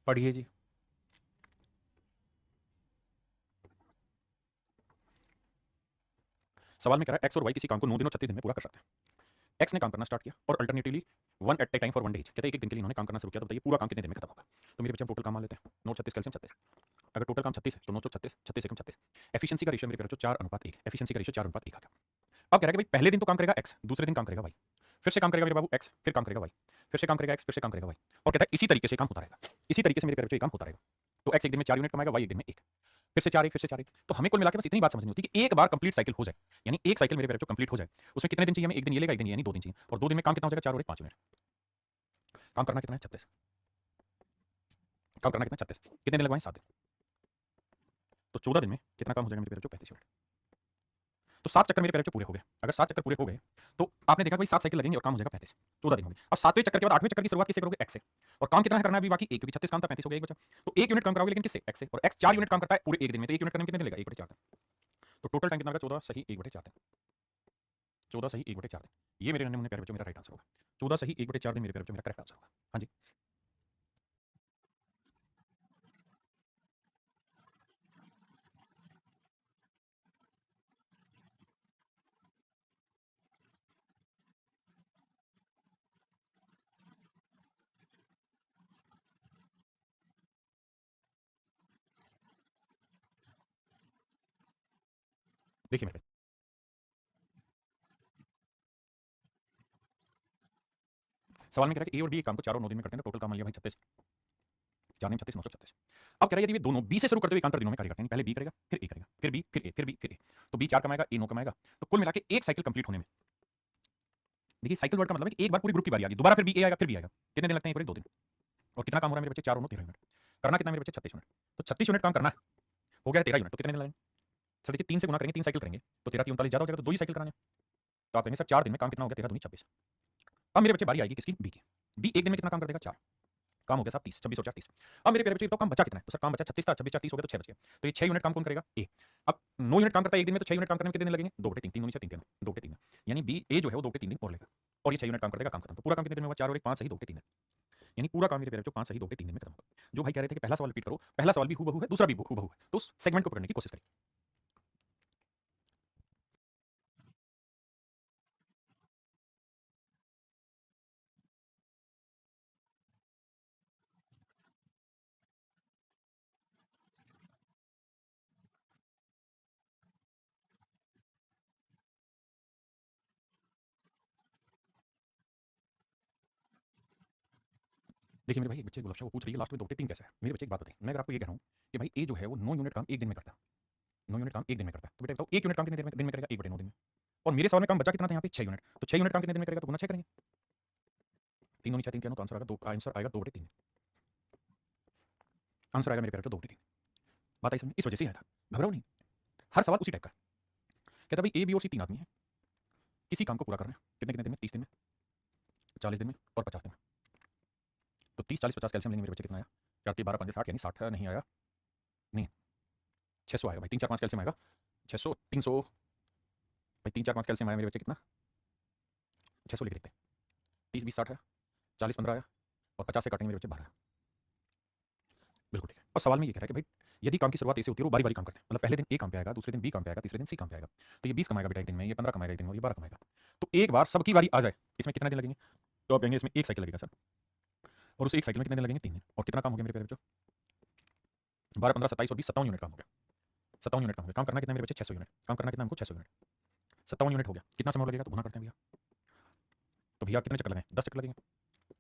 पढ़िए जी। सवाल में कह रहा है एक्स और वाई किसी काम को 9 दिन और 36 दिन में पूरा कर सकते हैं। एक्स ने काम करना स्टार्ट किया और alternatively one at a time for one day. कहते हैं एक एक दिन के लिए इन्होंने काम करना शुरू किया, तो बताइए पूरा काम कितने दिन में खत्म होगा। तो मेरे बच्चे हम टोटल काम मान लेते हैं, 9 36 कैल्शियम 36। अगर टोटल काम 36 है तो 9 36 36 एकम 36। एफिशिएंसी का रेशियो मेरे बच्चों 4:1। एफिशिएंसी का रेशियो 4:1 आ गया। अब कह रहा है कि भाई पहले दिन तो काम करेगा एक्स, दूसरे दिन काम करेगा वाई, फिर से काम करेगा मेरे बाबू एक्स, फिर काम करेगा वाई, फिर से काम करेगा एक्स, फिर से काम करेगा वाई, और कहता है इसी तरीके से काम होता रहेगा। इसी तरीके से मेरे प्यारे बच्चों ये काम होता रहेगा। तो एक्स एक दिन में 4 यूनिट कमाएगा, वाई एक दिन में 1, फिर से 4 1, फिर से 4 1। तो हमें कुल मिला के बस इतनी बात समझनी होती है कि एक बार कंप्लीट साइकिल हो जाए, यानी एक साइकिल मेरे प्यारे बच्चों कंप्लीट हो जाए, उसमें कितने दिन चाहिए हमें? एक दिन ये लेगा, एक दिन यानी 2 दिन चाहिए, और 2 दिन में काम कितना हो जाएगा? 4 और 1 5 यूनिट। काम करना कितना है? 36। काम करना कितना है? 36। कितने दिन लगवाएं? 7 दिन। तो 14 दिन में कितना काम हो जाएगा मेरे प्यारे बच्चों? 35 यूनिट। तो 7 चक्कर मेरे प्यारे बच्चों पूरे हो गए। अगर 7 चक्कर पूरे हो गए तो आपने देखा भाई 7 साइकिल लगेंगे और काम हो जाएगा 35। 14 दिन हो गए। अब 7वें चक्कर के बाद 8वें चक्कर की शुरुआत किससे करोगे? एक्स से। और काम कितना है करना है अभी बाकी? 1, क्योंकि 36 काम था, 35 हो गया, 1 बचा। तो 1 यूनिट काम कराओगे लेकिन किससे? एक्स से। और एक्स 4 यूनिट काम करता है पूरे 1 दिन में, तो 1 यूनिट करने में कितने दिन लगेगा? 1/4 दिन। तो टोटल टाइम कितना लगा? 14 सही 1/4 दिन। 14 सही 1/4 दिन। ये मेरे नन्हे मुन्ने प्यारे बच्चों मेरा राइट आंसर होगा। 14 सही 1/4 दिन मेरे प्यारे बच्चों मेरा करेक्ट आंसर होगा। हाँ जी। देखिए मेरे सवाल में कह रहा है कि ए और बी एक काम को 4 और 9 दिन में करते हैं, तो टोटल काम आ लिया भाई 36। 4 दिन 36 936। अब कह रहा है यदि वे दोनों बी से शुरू करते हुए एकांतर दिनों में कार्य करते हैं, पहले बी करेगा, फिर ए करेगा, फिर बी, फिर ए, फिर बी, फिर ए, तो बी 4 कमाएगा, ए 9 कमाएगा, तो कुल मिला के एक साइकिल कंप्लीट होने में, देखिए साइकिल वर्ड का मतलब है कि एक बार पूरी ग्रुप की बारी आ गई, दोबारा फिर बी ए आएगा, फिर बी आएगा, कितने दिन लगते हैं? पूरे 2 दिन। और कितना काम हो रहा है मेरे बच्चे? 4 और 9 13 यूनिट। करना कितना है मेरे बच्चे? 36 यूनिट। तो 36 यूनिट काम करना है, हो गया 13 यूनिट, तो कितने दिन लगेंगे? सर देखिए 3 से गुना करेंगे, 3 साइकिल करेंगे, तो 13 3 39 ज्यादा हो जाएगा, तो 2 ही साइकिल कराने हैं। तो आप कहेंगे सर 4 दिन में काम कितना हो गया? 13 दूनी 26। अब मेरे बच्चे बारी आएगी किसकी? बी की। बी एक दिन में कितना काम कर देगा? 4। काम हो गया साहब 30, 26 और 4 30। अब मेरे प्यारे बच्चे तो काम बचा कितना है? तो सर काम बचा 36 था, 26 4 30 हो गया, तो 6 बच गए। तो ये 6 यूनिट काम कौन करेगा? ए। अब 9 यूनिट काम करता है एक दिन में, तो 6 यूनिट काम करने में कितने दिन लगेंगे? 2/3 3 दूनी 6 3 3 2/3 यानी बी ए जो है वो 2/3 दिन और लेगा, और ये 6 यूनिट काम कर देगा, काम खत्म। तो पूरा काम कितने दिन में हुआ? 4 और 1 5 सही 2/3 दिन। यानी पूरा काम मेरे प्यारे बच्चों 5 सही 2/3 दिन में खत्म होगा। जो भाई कह रहे थे कि पहला सवाल रिपीट करो, पहला सवाल भी हूबहू है, दूसरा भी हूबहू है, तो उस सेगमेंट को पकड़ने की कोशिश करिए। देखिए मेरे भाई एक बच्चे गुलाब शाह वो पूछ रही है लास्ट में 2/3 कैसा है? मेरे बच्चे एक बात बताइए, मैं अगर आपको ये कह रहा हूँ कि भाई ए जो है वो 9 यूनिट काम एक दिन में करता है, 9 यूनिट काम एक दिन में करता है, तो बेटा बताओ 1 यूनिट काम कितने दिन में करेगा? 1/9 दिन में। और मेरे सवाल में काम बचा कितना था यहाँ पे? 6 यूनिट। तो 6 यूनिट काम कितने दिन में करेगा? तो गुना 6 करेंगे। 3 दूनी 6 3 तो आंसर आएगा 2, आंसर आएगा 2/3। आंसर आएगा मेरे प्यारे बच्चों 2/3। बात आई समझ? इस वजह से आया था, घबराओ नहीं। हर सवाल उसी टाइप का है। कहता भाई ए बी और सी 3 आदमी है, किसी काम को पूरा कर रहे हैं, कितने कितने दिन में? 30 दिन में, 40 दिन में और 50 दिन में। तो 30 40 50 कैल्शियम लेंगे मेरे बच्चे, कितना आया? 4 3 12 5 60 यानी 60 नहीं आया, नहीं 600 आएगा भाई। 3 4 5 कैल्शियम आएगा 600 300 भाई। 3 4 5 कैल्शियम आया मेरे बच्चे, कितना? 600 लिख देते हैं। 30 20 60 है, 40 15 आया, और 50 से काटेंगे मेरे बच्चे 12 है। बिल्कुल ठीक है। और सवाल में ये कह रहा है कि भाई यदि काम की शुरुआत ऐसे होती है, वो बारी बारी काम करते हैं, मतलब पहले दिन ए काम पे आएगा, दूसरे दिन बी काम पे आएगा, तीसरे दिन सी काम पे आएगा, तो ये 20 कमाएगा बेटा एक दिन में, ये 15 कमाएगा एक दिन में, और ये 12 कमाएगा। तो एक बार सबकी बारी आ जाए, इसमें कितना दिन लगेंगे? तो आप कहेंगे इसमें एक साइकिल लगेगा सर, और उस एक साइकिल में कितने दिन लगेंगे? 3 दिन। और कितना काम हो गया मेरे प्यारे बच्चों? 12 15 27 और 20 57 यूनिट काम हो गया। 57 यूनिट काम हो गया। काम करना कितना है मेरे बच्चे? 600 यूनिट। काम करना कितना हमको? 600 यूनिट। 57 यूनिट हो गया, कितना समय और लगेगा? तो गुना करते हैं भैया। तो भैया कितने चक्कर लगाएं? 10 चक्कर लगेंगे।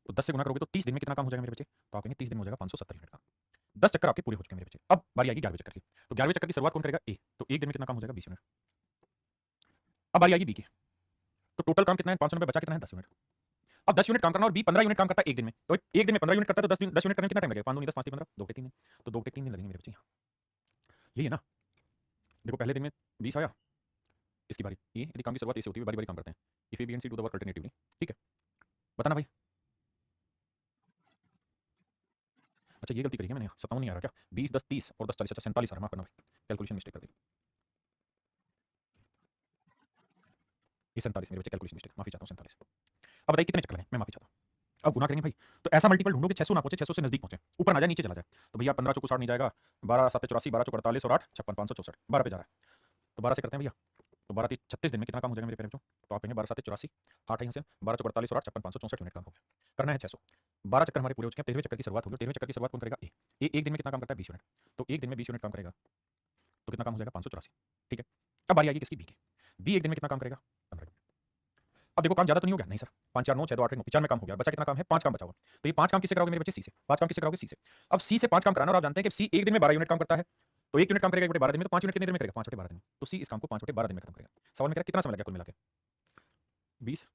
तो 10 से गुना करोगे तो 30 दिन में कितना काम हो जाएगा मेरे बच्चे? तो आप कहेंगे 30 दिन में हो जाएगा 570 यूनिट का। 10 चक्कर आपके पूरे हो चुके हैं मेरे बच्चे। अब बारी आएगी 11वें चक्कर की। तो 11वें चक्कर की शुरुआत कौन करेगा? ए। तो एक दिन में कितना काम हो जाएगा? 20 यूनिट। अब बारी आएगी बी की। तो टोटल काम कितना है? 590 बचा कितना है? 10 यूनिट। अब 10 यूनिट काम करना, और बी 15 यूनिट काम करता है एक दिन में, तो एक दिन में 15 यूनिट करता है, तो 10 यूनिट करने में कितना टाइम लगेगा? 5 दूनी 10 5 3 15 2 के 3 दिन। तो 2 के 3 दिन लगेंगे मेरे बच्चे यहाँ। यही है ना? देखो पहले दिन में 20 आया, इसकी बारी ये, यदि काम की शुरुआत ऐसे होती है बारी बारी काम करते हैं। If A B and C do the work alternatively, ठीक है? बताना भाई। अच्छा ये गलती करी है मैंने, 57 नहीं आ रहा क्या? 20 10 30 और 10 40, अच्छा 47 आ रहा, माफ करना भाई, कैलकुलेशन मिस्टेक कर दी। ये 47 मेरे बच्चे, कैलकुलेशन मिस्टेक, माफी चाहता हूँ 47। अब बताइए कितने चक्कर लगे? मैं माफी चाहता हूँ। अब गुना करेंगे भाई, तो ऐसा मल्टीपल ढूंढो कि 600 ना पहुंचे, 600 से नजदीक पहुंचे, ऊपर ना जाए नीचे चला जाए। तो भैया 15 चौको 60 नहीं जाएगा, 12 7 84, 12 चौको 48 और 8 56 564, 12 पे जा रहा है। तो 12 से करते हैं भैया, तो 12 36 दिन में कितना काम हो जाएगा मेरे पेरेंट्स? तो आप कहेंगे 12 7 84, 8 है यहाँ से, 12 चौको 48 और 8 56 564 यूनिट काम हो गया। करना है 600, 12 चक्कर हमारे पूरे हो चुके हैं, 13वें चक्कर की शुरुआत होगी। 13वें चक्कर की शुरुआत कौन करेगा? ए एक दिन में कितना काम करता है? 20 यूनिट। तो एक दिन में 20 यूनिट काम करेगा, तो कितना काम हो जाएगा? 584। ठीक है, अब बारी आएगी किसकी? बी की। बी एक दिन में कितना काम करेगा? 15। अब देखो काम ज्यादा तो नहीं हो गया? नहीं सर, 5 4 9 6 2 8 9 95 काम हो गया, बचा कितना काम है? 5 काम बचा हुआ। तो ये 5 काम किससे कराओगे मेरे बच्चे? सी से। 5 काम किससे कराओगे? सी से। अब सी से 5 काम कराना, और आप जानते हैं कि सी एक दिन में 12 यूनिट काम करता है, तो 1 यूनिट काम करेगा 1/12 दिन में, तो 5 यूनिट कितनी देर में करेगा? 5/12 दिन में। तो सी इस काम को 5/12 दिन में खत्म करेगा। सवाल में कह रहा है कितना समय लगेगा कुल मिला के? 20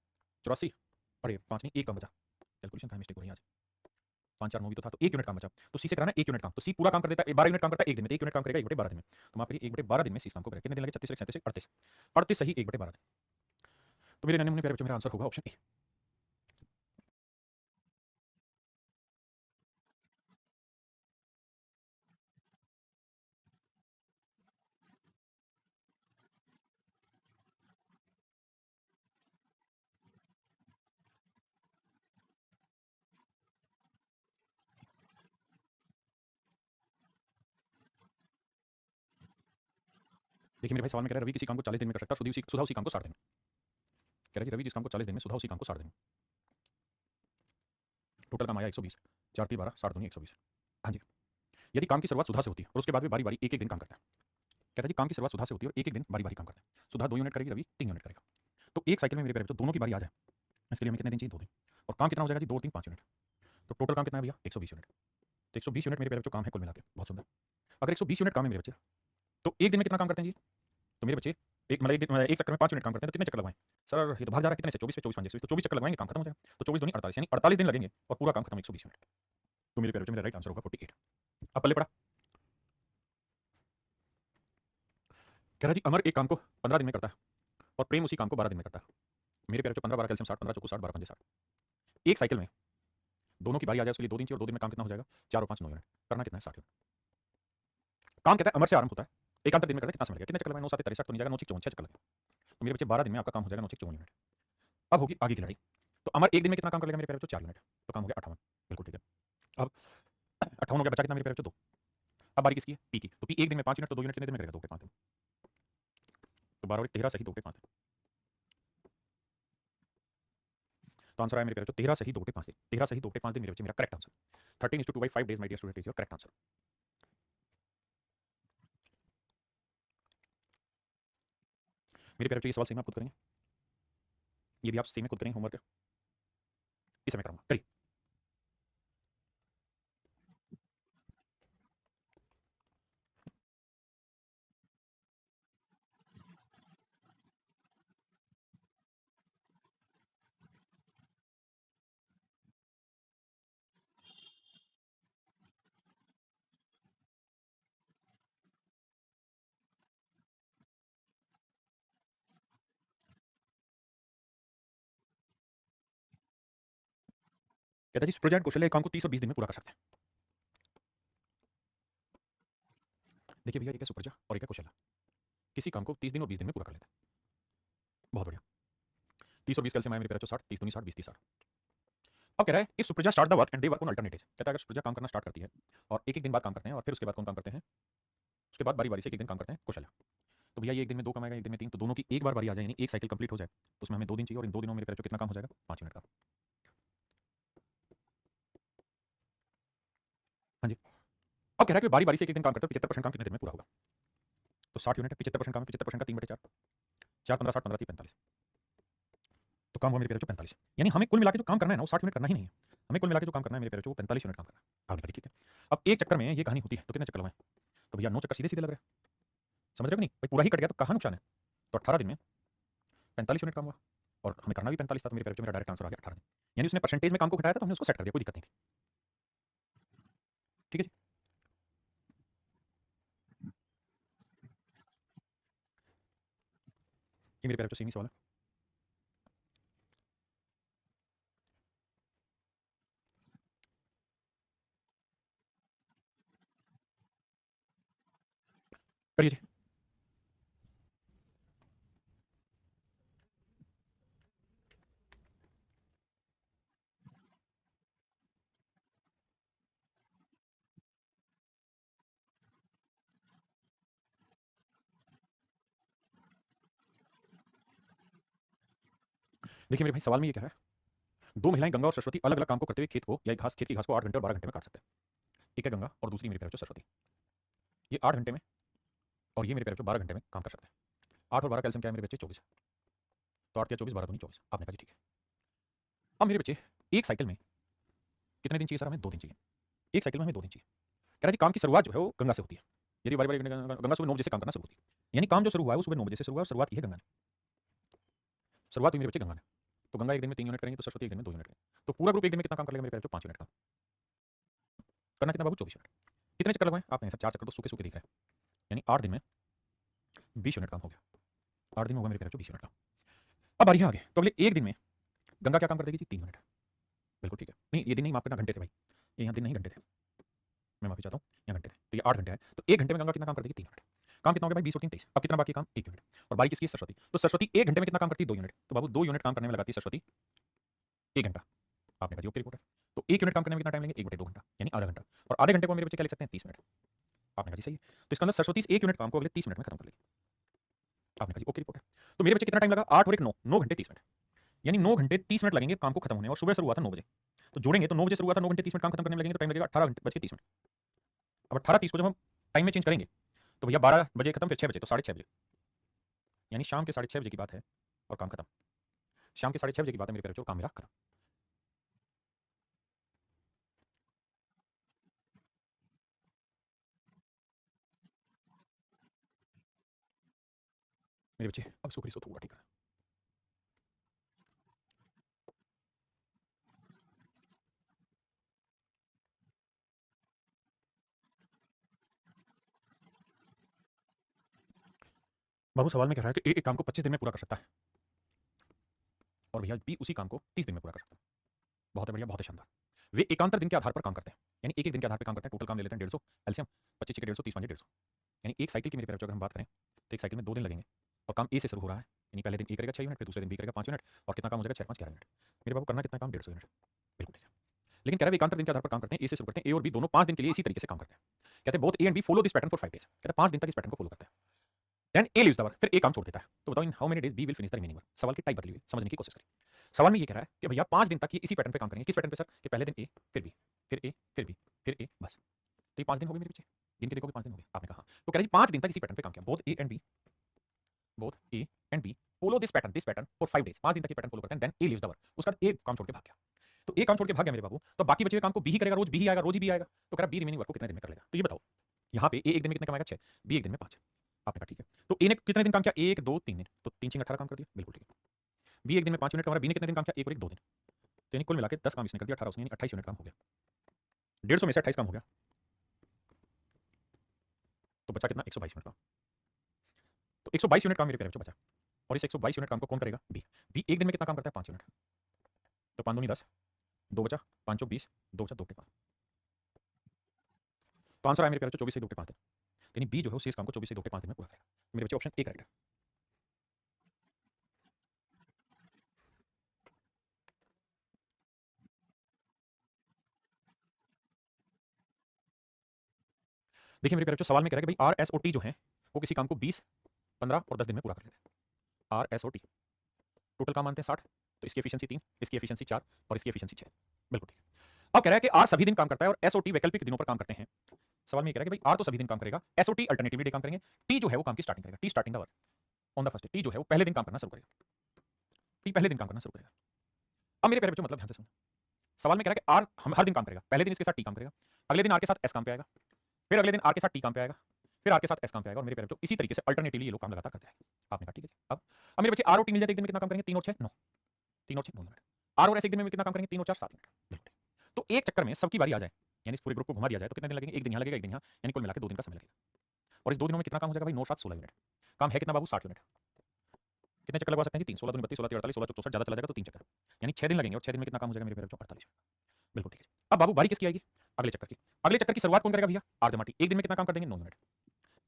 84, अरे 5 नहीं 1 काम बचा, कैलकुलेशन था मिस्टेक हो रही है आज। 5 4 9 भी तो था, तो 1 यूनिट काम बचा, तो सी से कराना 1 यूनिट काम, तो सी पूरा काम कर देता है, 12 यूनिट काम करता है 1 दिन में, तो 1 यूनिट काम करेगा 1/12 दिन में। तो माफ करिए 1/12 दिन में सी इस काम को करेगा। कितने दिन लगे? 36 37 38, 38 सही 1/12 दिन। तो मेरे नन्हे मुन्ने प्यारे बच्चों, मेरा आंसर होगा ऑप्शन ए। देखिए मेरे भाई, सवाल में कह रहा है रवि किसी काम को 40 दिन में कर सकता है, सुधा उसी काम को 60 दिन में। कह रहा है जी रवि जिस काम को 40 दिन में, सुधा उसी काम को 60 दिन में। टोटल काम आया 120, 4 3 12 60 दूनी 120। हाँ जी, यदि काम की शुरुआत सुधा से होती है और उसके बाद भी बारी बारी एक एक दिन काम करता है। कहता है जी काम की शुरुआत सुधा से होती है और एक एक दिन बारी बारी काम करता है। सुधा 2 यूनिट करेगी, रवि 3 यूनिट करेगा। तो एक साइकिल में मेरे पेरेंट्स दोनों की बारी आ जाए, इसके लिए हमें कितने दिन चाहिए? 2 दिन। और काम कितना हो जाएगा जी? 2 3 5 यूनिट। तो टोटल काम कितना है भैया? 120 यूनिट। तो 120 यूनिट मेरे पेरेंट्स काम है कुल मिला के। बहुत सुंदर। अगर 120 यूनिट काम है मेरे बच्चे, तो एक दिन में कितना काम करते हैं जी? तो मेरे बच्चे एक मतलब एक चक्कर में 5 यूनिट काम करते हैं, तो कितने चक्कर लगवाएं? सर ये तो भाग जा रहा है कितने से? 24 पे 24 5 120, तो 24 चक्कर लगवाएंगे, काम खत्म हो जाएगा। तो 24 दूनी 48, यानी 48 दिन लगेंगे और पूरा काम खत्म 120 यूनिट। तो मेरे पेरेंट्स, मेरा राइट आंसर होगा 48। अब पल्ले पड़ा, कह रहा जी अमर एक काम को 15 दिन में करता है और प्रेम उसी काम को 12 दिन में करता है। मेरे पेरेंट्स 15 12 कैल्शियम 60, 15 चौको 60, 12 पंजे 60। एक साइकिल में दोनों की बारी आ जाए, उसके लिए 2 दिन चाहिए, और 2 दिन में काम कितना हो जाएगा? 4 और 5 9 यूनिट। करना कितना है? 60 यूनिट। काम कहता है अमर से आरंभ होता है, एकांतर दिन में करता है, कितना समय लगेगा? कितने चक्कर लगाए? 9 7 63 तो नहीं जाएगा, 9 6 54 6 चक्कर लगेगा। तो मेरे बच्चे 12 दिन में आपका काम हो जाएगा 9 6 54 यूनिट। अब होगी आगे की लड़ाई। तो अमर एक दिन में कितना काम कर लेगा मेरे पेरेंट्स? 4 यूनिट। तो काम हो गया 58। बिल्कुल ठीक है। अब 58 हो गया, बचा कितना मेरे पेरेंट्स? 2। अब बारी किसकी है? पी की। तो पी एक दिन में 5 यूनिट, तो 2 यूनिट कितने दिन में करेगा? 2 के 5 दिन। तो 12 और 13 सही 2 के 5 दिन। तो आंसर आया मेरे पेरेंट्स 13 सही 2 के 5 दिन। 13 सही 2 के 5 दिन मेरे बच्चे, मेरा correct answer. 13:2/5 days my dear student is your correct answer. मेरे पेरेंट्स ये सवाल सेम आप खुद करेंगे, ये भी आप सेम खुद करेंगे होमवर्क। इस समय कराऊंगा, करिए। कहता जी सुप्रजा एंड कौशल्या एक काम को 30 और 20 दिन में पूरा कर सकते हैं। देखिए भैया, एक है सुप्रजा और एक है कौशल्या, किसी काम को 30 दिन और 20 दिन में पूरा कर लेते हैं। बहुत बढ़िया। 30 और 20 कैलसियम आया मेरे पेरेंट्स 60, 30 दूनी 60, 20 30 60। अब कह रहा है if Supraja start the work and they work on alternative, कहता है अगर सुप्रजा काम करना स्टार्ट करती है और एक एक दिन बाद काम करते हैं, और फिर उसके बाद कौन काम करते हैं? उसके बाद बारी बारी से एक एक दिन काम करते हैं कौशल्या। तो भैया ये एक दिन में 2 कमाएगा, एक दिन में 3, तो दोनों की एक बार बारी आ जाए, यानी एक साइकिल कंप्लीट हो जाए, तो उसमें हमें 2 दिन चाहिए, और इन 2 दिनों में मेरे पेरेंट्स कितना काम हो जाएगा? 5 यूनिट का। हाँ जी। अब कह रहा है कि बारी बारी से एक एक दिन काम करते हो, 75% काम कितने दिन में पूरा होगा? तो 60 यूनिट है, 75% काम है, 75% का 3/4, 4 15 60 15 30 45। तो काम हुआ मेरे पेरेंट्स 45, यानी हमें कुल मिला के जो काम करना है ना वो 60 यूनिट करना ही नहीं है, हमें कुल मिला के जो काम करना है मेरे पेरेंट्स वो 45 यूनिट काम करना है। आपने कहा ठीक है। अब एक चक्कर में ये कहानी होती है, तो कितने चक्कर लगाएं? तो भैया 9 चक्कर सीधे सीधे लग रहे हैं, समझ रहे हो कि नहीं भाई? पूरा ही कट गया तो कहाँ नुकसान है? तो 18 दिन में 45 यूनिट काम हुआ, और हमें करना भी 45 था, तो मेरे पेरेंट्स मेरा डायरेक्ट आंसर आ गया 18 दिन। यानी उसने परसेंटेज में काम को घटाया था, तो हमने उसको सेट कर दिया, कोई दिक्कत नहीं थी। ठीक है जी। ये मेरे पेरेंट्स सेम ही सवाल है। करिए जी। देखिए मेरे भाई, सवाल में ये क्या है, दो महिलाएं गंगा और सरस्वती अलग अलग काम को करते हुए खेत को या खेत की घास को 8 घंटे और 12 घंटे में काट सकते हैं। एक है गंगा और दूसरी मेरे प्यारे बच्चों सरस्वती। ये 8 घंटे में और ये मेरे प्यारे बच्चों 12 घंटे में काम कर सकते हैं। 8 और 12 कैल्शियम क्या है मेरे बच्चे? 24। तो 8 या 24, 12 दूनी 24। आपने कहा जी ठीक है। अब मेरे बच्चे, एक साइकिल में कितने दिन चाहिए सर? हमें 2 दिन चाहिए। एक साइकिल में हमें 2 दिन चाहिए। कह रहा जी काम की शुरुआत जो है वो गंगा से होती है। यदि बारी बारी गंगा सुबह 9 बजे से काम करना शुरू होती है, यानी काम जो शुरू हुआ है वो सुबह 9 बजे से शुरू हुआ है और शुरुआत की है गंगा ने। शुरुआत हुई मेरे बच्चे गंगा ने। तो गंगा एक दिन में 3 यूनिट करेंगे, तो सरस्वती एक दिन में 2 यूनिट करेंगे। तो पूरा ग्रुप एक दिन में कितना काम कर लेगा मेरे बच्चों? 5 यूनिट काम। करना कितना बाबू? 24 यूनिट। कितने चक्कर लगवाएं आपने? सर 4 चक्कर तो सूखे सूखे दिख रहे हैं, यानी 8 दिन में 20 यूनिट काम हो गया। 8 दिन में होगा मेरे बच्चों 20 यूनिट काम। अब बारी है आगे, तो अगले एक दिन में गंगा क्या काम कर देगी जी? 3 यूनिट। बिल्कुल ठीक है। नहीं ये दिन नहीं, माफ करना, घंटे थे भाई, ये यहाँ दिन नहीं घंटे थे, मैं माफी चाहता हूँ, यहाँ घंटे थे। तो ये 8 घंटे है, तो एक घंटे में गंगा कितना काम कर देगी? 3 यूनिट। काम कितना हो गया भाई? 20 और 3 23। अब कितना बाकी काम? 1 यूनिट। और बारी किसकी है? सरस्वती। तो सरस्वती एक घंटे में कितना काम करती है? 2 यूनिट। तो बाबू 2 यूनिट काम करने में लगाती है सरस्वती 1 घंटा। आपने कहा जी ओके रिपोर्ट है। तो 1 यूनिट काम करने में कितना टाइम लेंगे? 1/2 घंटा, यानी आधा घंटा। और आधे घंटे को मेरे बच्चे क्या लिख सकते हैं? 30 मिनट। आपने कहा जी सही है। तो इसका मतलब सरस्वती इस 1 यूनिट काम को अगले 30 मिनट में खत्म कर लेगी। आपने कहा जी ओके रिपोर्ट है। तो मेरे बच्चे कितना टाइम लगा? 8 और 1 9, 9 घंटे 30 मिनट, यानी 9 घंटे 30 मिनट लगेंगे काम को खत्म होने। और सुबह शुरू हुआ था 9 बजे, तो जोड़ेंगे तो 9 बजे शुरू हुआ था, 9 घंटे 30 मिनट काम खत्म करने में लगेंगे, तो टाइम लगेगा 18 घंटे बज के 30 मिनट। अब 18:30 को जब हम टाइम में चेंज करेंगे तो भैया 12 बजे खत्म, फिर 6 बजे, तो 6:30 बजे, यानी शाम के 6:30 बजे की बात है और काम खत्म। शाम के 6:30 बजे की बात है मेरे प्यारे बच्चों, काम मेरा खत्म। मेरे बच्चे अब सो सो थोड़ा ठीक है। बाबू सवाल में कह रहा है कि ए एक काम को 25 दिन में पूरा कर सकता है और भैया बी उसी काम को 30 दिन में पूरा कर सकता है। बहुत है बढ़िया, बहुत है शानदार। वे एकांतर दिन के आधार पर काम करते हैं, यानी एक एक दिन के आधार पर काम करते हैं। टोटल काम ले लेते हैं 150 एलसीएम, 25 के 150, 30 5 150, यानी एक साइकिल की मेरे प्यारे बच्चों अगर हम बात करें तो एक साइकिल में 2 दिन लगेंगे और काम ए से शुरू हो रहा है, यानी पहले दिन ए करेगा 6 यूनिट, फिर दूसरे दिन बी करेगा 5 यूनिट, और कितना काम हो जाएगा? 6 5 11 यूनिट। मेरे बाबू करना कितना काम? 150 यूनिट। बिल्कुल ठीक है। लेकिन कह रहा है एकांतर दिन के आधार पर काम करते हैं, ए से शुरू करते हैं, ए और बी दोनों 5 दिन के लिए इसी तरीके से काम करते हैं। कहते हैं both A and B follow this pattern for 5 days. कहते हैं 5 दिन तक इस पैटर्न को फॉलो करते हैं। Then A leaves the work, फिर ए काम छोड़ देता है। तो बताओ in how many days B will finish the remaining work? सवाल की टाइप बदली हुई, समझने की कोशिश करें। सवाल में ये कह रहा है कि भैया 5 दिन तक ये इसी पैटर्न पे काम करेंगे। किस पैटर्न पे सर? कि पहले दिन ए, फिर बी, फिर ए, फिर बी, फिर ए, बस। तो ये 5 दिन हो गए मेरे पीछे, गिन के देखोगे 5 दिन हो गए। आपने कहा तो कह रहा जी 5 दिन तक इसी पैटर्न पे काम किया। Both A and B follow this pattern for 5 days. 5 दिन तक ये पैटर्न फॉलो करते हैं। Then A leaves the work, उसका ए काम छोड़ के भाग गया। तो ए काम छोड़ के भाग गया मेरे बाबू, तो बाकी बचे हुए काम को बी ही करेगा, रोज बी ही आएगा, रोज ही बी आएगा। तो कह रहा बी रिमेनिंग वर्क को कितने दिन में कर लेगा? तो ये बताओ, यहाँ पे ए एक दिन में कितने कमाएगा? 6, बी एक दिन में 5। आपने कहा ठीक है। तो ए ने कितने दिन काम किया? 1 2 3 दिन, तो 3 6 18 काम कर दिया। बिल्कुल ठीक है। बी एक दिन में 5 यूनिट कमा रहा है, बी ने कितने दिन काम किया? 1 और 1 2 दिन, तो यानी कुल मिला के 10 काम इसने कर दिया, 18 उसने, यानी 28 यूनिट काम हो गया। 150 में से 28 काम हो गया, तो बचा कितना? 122 यूनिट काम। तो 122 यूनिट काम मेरे प्यारे बच्चों बचा, और इस 122 यूनिट काम को कौन करेगा? बी। बी एक दिन में कितना काम करता है? 5 यूनिट। तो 5 दूनी 10, 2 बचा, 5 20, 2 बचा, 2 5, तो आंसर आया मेरे प्यारे बच्चों 24 से 2 5 दिन, यानी बी जो है उस काम को 24 से 2 5 दिन में पूरा करेगा। मेरे बच्चे ऑप्शन ए करेक्ट है। देखिए मेरे प्यारे बच्चों, सवाल में कह रहा है कि भाई आर एस ओ टी जो है वो किसी काम को 20 15 और 10 दिन में पूरा कर लेते हैं। R S O T total काम मानते हैं 60, तो इसकी एफिशिएंसी 3, इसकी एफिशिएंसी 4 और इसकी एफिशिएंसी 6। बिल्कुल ठीक है। अब कह रहा है कि आर सभी दिन काम करता है और एस ओ टी वैकल्पिक दिनों पर काम करते हैं। सवाल में ये कह रहा है कि भाई आर तो सभी दिन काम करेगा, S O T alternatively day काम करेंगे, टी जो है वो काम की स्टार्टिंग करेगा, T starting the work on the first day. T जो है वो पहले दिन काम करना शुरू करेगा, टी पहले दिन काम करना शुरू करेगा। अब मेरे प्यारे बच्चों मतलब ध्यान से सुनो, सवाल में कह रहा है कि आर हम हर दिन काम करेगा, पहले दिन इसके साथ टी काम करेगा, अगले दिन आर के साथ एस काम पे आएगा, फिर अगले दिन आर के साथ टी काम पे आएगा, फिर आर के साथ एस काम पे आएगा, और मेरे प्यारे बच्चों इसी तरीके से अल्टरनेटिवली ये लोग काम लगातार करते हैं। आपने कहा ठीक है। अब मेरे बच्चे आर और टी मिल जाते एक दिन में कितना काम करेंगे? 3 और 6 9, 3 और 6 9 यूनिट। आर और एस एक दिन में कितना काम करेंगे? 3 और 4 7 यूनिट। बिल्कुल। तो एक चक्कर में सबकी बारी आ जाए, यानी इस पूरे ग्रुप को घुमा दिया जाए, तो कितने दिन लगेंगे? एक दिन यहाँ लगेगा, एक दिन यहाँ, यानी कुल मिला के 2 दिन का समय लगेगा। और इस 2 दिनों में कितना काम हो जाएगा भाई? 9 7 16 यूनिट। काम है कितना बाबू? 60 यूनिट। कितने चक्कर लगवा सकते हैं जी? 3 16 दूनी 32, 16 43, 16 64, ज्यादा चला जाएगा तो 3 चक्कर, यानी 6 दिन लगेंगे, और 6 दिन में कितना काम हो जाएगा मेरे प्यारे बच्चों? 48 यूनिट। बिल्कुल ठीक है। अब बाबू बारी किसकी आएगी? अगले चक्कर की। अगले चक्कर की शुरुआत कौन करेगा भैया? आर जमा टी। एक दिन में कितना काम कर देंगे? 9 यूनिट।